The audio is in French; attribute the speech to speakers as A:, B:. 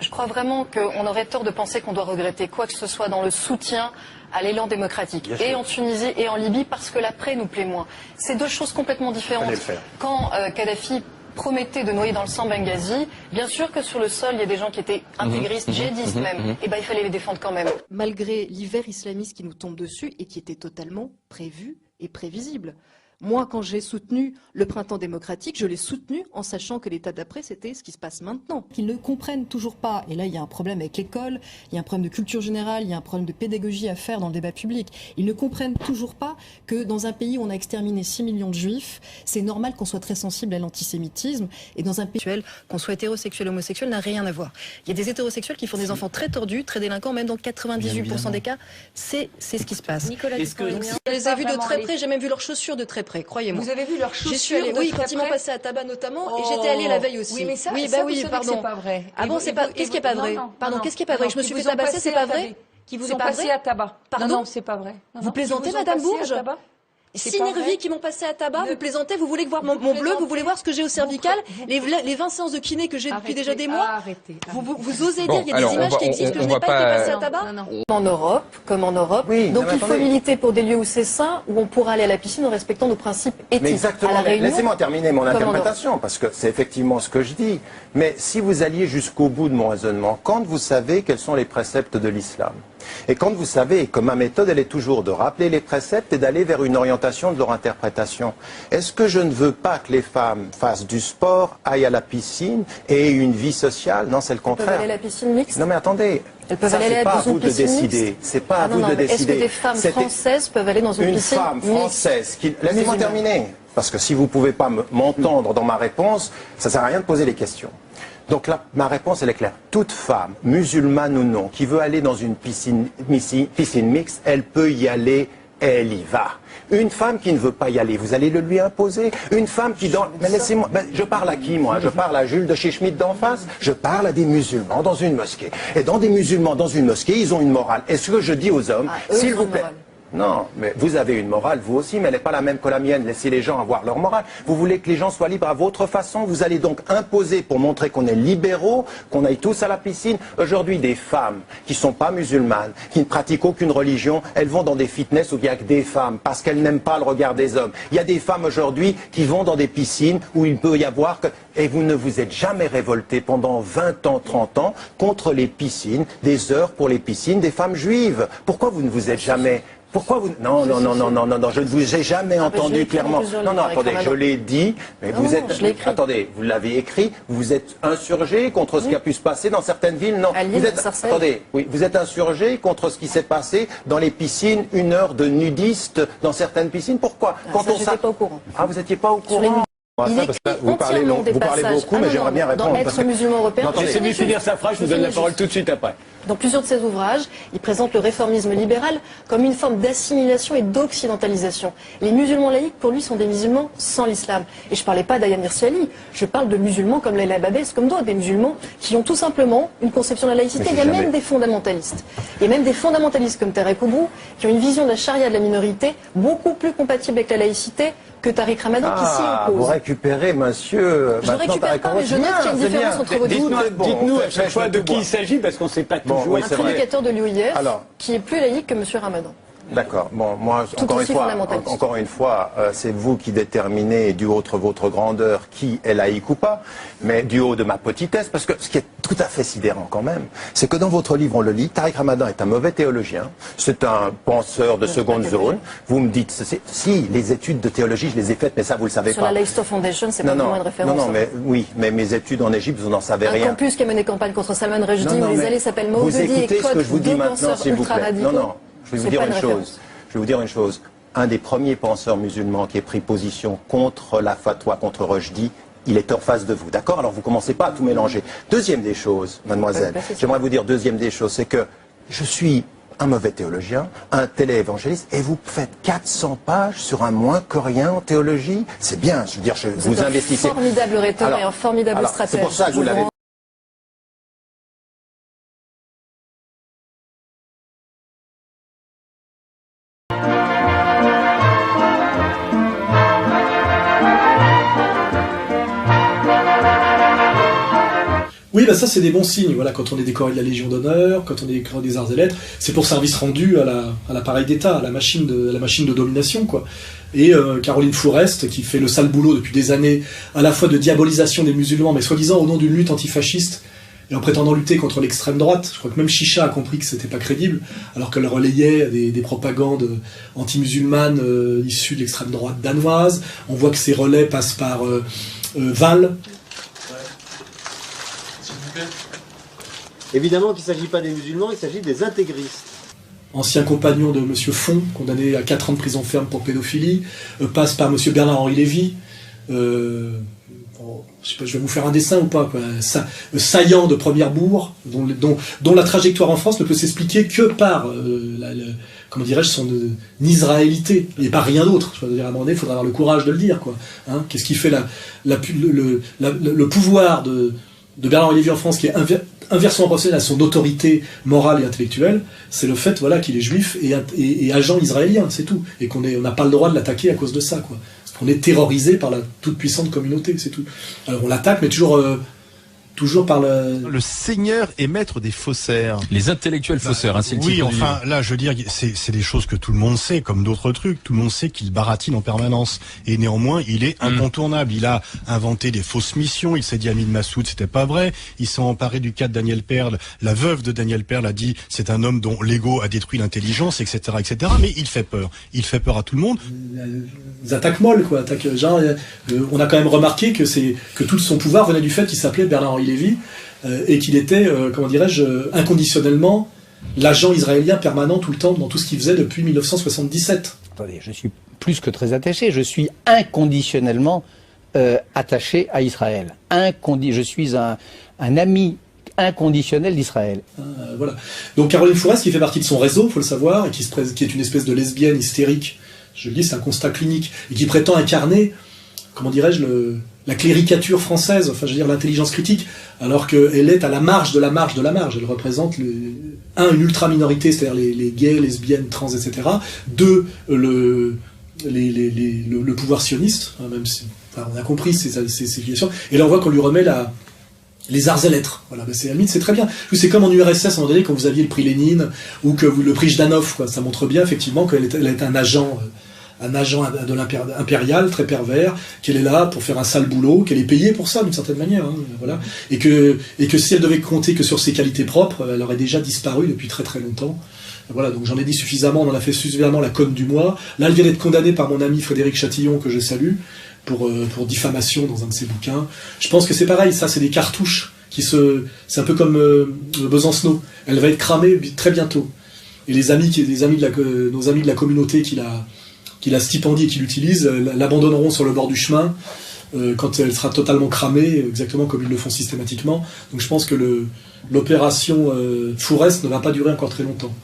A: Je crois vraiment qu'on aurait tort de penser qu'on doit regretter quoi que ce soit dans le soutien à l'élan démocratique, et en Tunisie et en Libye, parce que l'après nous plaît moins. C'est deux choses complètement différentes. Quand Kadhafi promettait de noyer dans le sang Benghazi, bien sûr que sur le sol, il y a des gens qui étaient intégristes, djihadistes même, et il fallait les défendre quand même.
B: Malgré l'hiver islamiste qui nous tombe dessus et qui était totalement prévu et prévisible. Moi, quand j'ai soutenu le printemps démocratique, je l'ai soutenu en sachant que l'état d'après, c'était ce qui se passe maintenant. Qu'ils ne comprennent toujours pas, et là il y a un problème avec l'école, il y a un problème de culture générale, il y a un problème de pédagogie à faire dans le débat public. Ils ne comprennent toujours pas que dans un pays où on a exterminé 6 millions de juifs, c'est normal qu'on soit très sensible à l'antisémitisme, et dans un pays qu'on soit hétérosexuel ou homosexuel n'a rien à voir. Il y a des hétérosexuels qui font des enfants très tordus, très délinquants, même dans 98% des cas, c'est ce qui se passe.
C: Nicolas Dupont-Aignan,
B: je les ai vus de très près, j'ai même vu leurs chaussures de très près. Croyez-moi.
C: Vous avez vu leurs chaussures?
B: J'y suis allée, oui, quand ils m'ont passé à tabac notamment, et j'étais allée la veille aussi.
C: Oui, mais ça,
B: oui,
C: ça,
B: oui,
C: vous savez
B: pardon.
C: que c'est pas vrai.
B: Ah bon, c'est pas. Qu'est-ce qui est pas vrai? Pardon, qu'est-ce qui est pas vrai? Je me suis fait tabasser, c'est pas vrai?
C: Qui vous ont passé à tabac.
B: Pardon?
C: Non, c'est pas vrai.
B: Vous plaisantez, Madame Bourges? Synergie qui m'ont passé à tabac, vous plaisantez, vous voulez voir mon bleu, vous voulez voir ce que j'ai au cervical, les 20 séances de kiné que j'ai depuis déjà des mois. Vous osez dire qu'il y a des images qui existent que je n'ai pas été passée à tabac?
A: En Europe, comme en Europe.
D: Oui,
A: donc il faut militer pour des lieux où c'est sain, où on pourra aller à la piscine en respectant nos principes éthiques.
D: Mais exactement, laissez-moi terminer mon interprétation, parce que c'est effectivement ce que je dis. Mais si vous alliez jusqu'au bout de mon raisonnement, quand vous savez quels sont les préceptes de l'islam, et quand vous savez que ma méthode, elle est toujours de rappeler les préceptes et d'aller vers une orientation de leur interprétation, est-ce que je ne veux pas que les femmes fassent du sport, aillent à la piscine et aient une vie sociale? Non, c'est le contraire.
A: Elles peuvent aller à la piscine mixte?
D: Non mais attendez,
A: elles peuvent aller
D: c'est pas à vous de
A: piscine
D: décider.
A: Mixte.
D: C'est pas à vous de décider.
A: Est-ce que des femmes françaises peuvent aller dans une piscine
D: femme française qui... Laissez-moi terminer. Parce que si vous ne pouvez pas m'entendre dans ma réponse, ça ne sert à rien de poser les questions. Donc là, ma réponse, elle est claire. Toute femme, musulmane ou non, qui veut aller dans une piscine mixte, elle peut y aller, elle y va. Une femme qui ne veut pas y aller, vous allez le lui imposer. Une femme qui... Mais laissez-moi... je parle à qui, moi? Je parle à Jules de chez Schmitt d'en face? Je parle à des musulmans dans une mosquée. Et dans des musulmans dans une mosquée, ils ont une morale. Est-ce que je dis aux hommes, s'il vous plaît... Non, mais vous avez une morale, vous aussi, mais elle n'est pas la même que la mienne. Laissez les gens avoir leur morale. Vous voulez que les gens soient libres à votre façon. Vous allez donc imposer, pour montrer qu'on est libéraux, qu'on aille tous à la piscine. Aujourd'hui, des femmes qui ne sont pas musulmanes, qui ne pratiquent aucune religion, elles vont dans des fitness où il n'y a que des femmes, parce qu'elles n'aiment pas le regard des hommes. Il y a des femmes aujourd'hui qui vont dans des piscines où il peut y avoir que... Et vous ne vous êtes jamais révolté pendant 20 ans, 30 ans contre les piscines, des heures pour les piscines des femmes juives. Pourquoi vous ne vous êtes jamais... Pourquoi vous... Non, je ne vous ai jamais entendu clairement. Non, attendez, je l'ai dit, mais vous êtes... Attendez, vous l'avez écrit, vous êtes insurgé contre ce qui a pu se passer dans certaines villes, non. Vous êtes... Attendez, oui, vous êtes insurgé contre ce qui s'est passé dans les piscines, 1 heure de nudistes dans certaines piscines. Pourquoi?
A: Quand on n'était pas au courant.
D: Ah, vous n'étiez pas au courant? Vous parlez beaucoup, mais j'aimerais bien répondre.
A: Dans Être musulman européen...
E: Laissez-lui finir sa phrase, je vous donne la parole tout de suite après.
A: Dans plusieurs de ses ouvrages, il présente le réformisme libéral comme une forme d'assimilation et d'occidentalisation. Les musulmans laïcs, pour lui, sont des musulmans sans l'islam. Et je ne parlais pas d'Ayaan Hirsi Ali, je parle de musulmans comme Leila Babès, comme d'autres, des musulmans qui ont tout simplement une conception de la laïcité. Il y a même des fondamentalistes. Il y a même des fondamentalistes comme Tarek Oubrou, qui ont une vision de la charia de la minorité beaucoup plus compatible avec la laïcité que Tariq Ramadan qui s'y oppose.
D: Vous récupérez, monsieur...
A: Je ne récupère pas, mais je note qu'il y a une différence entre vos deux.
E: Dites-nous à chaque fois de qui il s'agit, parce qu'on ne sait pas toujours.
A: Un prédicateur de l'OIF qui est plus laïque que monsieur Ramadan.
D: D'accord. Bon, moi, encore une fois, c'est vous qui déterminez du haut de votre grandeur qui est laïque ou pas, mais du haut de ma petitesse, parce que ce qui est tout à fait sidérant quand même, c'est que dans votre livre, on le lit, Tariq Ramadan est un mauvais théologien, c'est un penseur de seconde zone. Vous me dites, si, les études de théologie, je les ai faites, mais ça, vous le savez pas.
A: Sur la Leicester Foundation, c'est pas vraiment une référence.
D: Non, mais oui, mais mes études en Égypte, vous n'en savez rien.
A: Un campus qui a mené campagne contre Salman Rushdie, où les allées s'appellent Maududi et
D: Vous écoutez ce que je vous dis maintenant,
A: penseurs
D: s'il vous plaît.
A: ultra-radicaux.
D: Non, je vais vous dire une chose. Je vais vous dire une chose. Un des premiers penseurs musulmans qui ait pris position contre la fatwa, contre Rushdie, il est en face de vous. D'accord? Alors vous commencez pas à tout mélanger. Deuxième des choses, mademoiselle, j'aimerais vous dire deuxième des choses, c'est que je suis un mauvais théologien, un téléévangéliste, et vous faites 400 pages sur un moins que rien en théologie. C'est bien, je veux dire, vous investissez.
A: Un formidable rhéteur et un formidable stratège.
D: C'est pour ça que vous l'avez
F: Oui, Oui, bah ça c'est des bons signes. Voilà, quand on est décoré de la Légion d'honneur, quand on est décoré des arts et lettres, c'est pour service rendu à l'appareil d'État, à la machine de domination, quoi. Et Caroline Fourest, qui fait le sale boulot depuis des années, à la fois de diabolisation des musulmans, mais soi-disant au nom d'une lutte antifasciste, et en prétendant lutter contre l'extrême droite. Je crois que même Chicha a compris que c'était pas crédible, alors qu'elle relayait des propagandes anti-musulmanes issues de l'extrême droite danoise. On voit que ces relais passent par Val.
G: Évidemment qu'il ne s'agit pas des musulmans, il s'agit des intégristes.
F: Ancien compagnon de M. Font, condamné à 4 ans de prison ferme pour pédophilie, passe par M. Bernard-Henri Lévy. Je sais pas, je vais vous faire un dessin ou pas, quoi. Saillant de Première Bourg, dont la trajectoire en France ne peut s'expliquer que par comment dirais-je, son israélité, et pas rien d'autre. Je veux dire, à un moment donné, il faudra avoir le courage de le dire, quoi. Hein, qu'est-ce qui fait le pouvoir de Bernard-Henri Lévy en France, qui est inversement proportionnel à son autorité morale et intellectuelle? C'est le fait, voilà, qu'il est juif et agent israélien, c'est tout. Et qu'on n'a pas le droit de l'attaquer à cause de ça, quoi. On est terrorisé par la toute-puissante communauté, c'est tout. Alors on l'attaque, mais toujours par le
H: seigneur et maître des faussaires.
I: Les intellectuels faussaires, ainsi le titre.
H: Oui, enfin, là, je veux dire, c'est des choses que tout le monde sait, comme d'autres trucs. Tout le monde sait qu'il baratine en permanence. Et néanmoins, il est incontournable. Il a inventé des fausses missions. Il s'est dit Amin Massoud, c'était pas vrai. Il s'est emparé du cas de Daniel Pearl. La veuve de Daniel Pearl a dit, c'est un homme dont l'ego a détruit l'intelligence, etc., etc. Mais il fait peur. Il fait peur à tout le monde.
F: Des attaques molles, quoi. On a quand même remarqué que tout son pouvoir venait du fait qu'il s'appelait Bernard-Henri Lévy et qu'il était, comment dirais-je, inconditionnellement l'agent israélien permanent tout le temps dans tout ce qu'il faisait depuis 1977.
J: Attendez, je suis plus que très attaché, je suis inconditionnellement attaché à Israël. Je suis un ami inconditionnel d'Israël.
F: Voilà. Donc Caroline Fourest, qui fait partie de son réseau, il faut le savoir, et qui est une espèce de lesbienne hystérique, je le dis, c'est un constat clinique, et qui prétend incarner, comment dirais-je, la cléricature française, enfin je veux dire l'intelligence critique, alors qu'elle est à la marge de la marge de la marge. Elle représente une ultra-minorité, c'est-à-dire les gays, lesbiennes, trans, etc. Deux, le pouvoir sioniste, hein, même si on a compris ces filiations. Et là on voit qu'on lui remet les arts et lettres. Voilà, ben c'est très bien. C'est comme en URSS, à un moment donné, quand vous aviez le prix Lénine, ou que le prix Jdanov, quoi. Ça montre bien, effectivement, qu'elle est un agent de l'impérial, très pervers, qu'elle est là pour faire un sale boulot, qu'elle est payée pour ça, d'une certaine manière, hein, voilà. Et que si elle devait compter que sur ses qualités propres, elle aurait déjà disparu depuis très très longtemps. Voilà, donc j'en ai dit suffisamment, on en a fait suffisamment la conne du mois. Là, elle vient d'être condamnée par mon ami Frédéric Chatillon, que je salue, pour diffamation dans un de ses bouquins. Je pense que c'est pareil, ça c'est des cartouches c'est un peu comme Besancenot. Elle va être cramée très bientôt. Et nos amis de la communauté qui la stipendie et qui l'utilisent, l'abandonneront sur le bord du chemin quand elle sera totalement cramée, exactement comme ils le font systématiquement. Donc je pense que l'opération Fourest ne va pas durer encore très longtemps.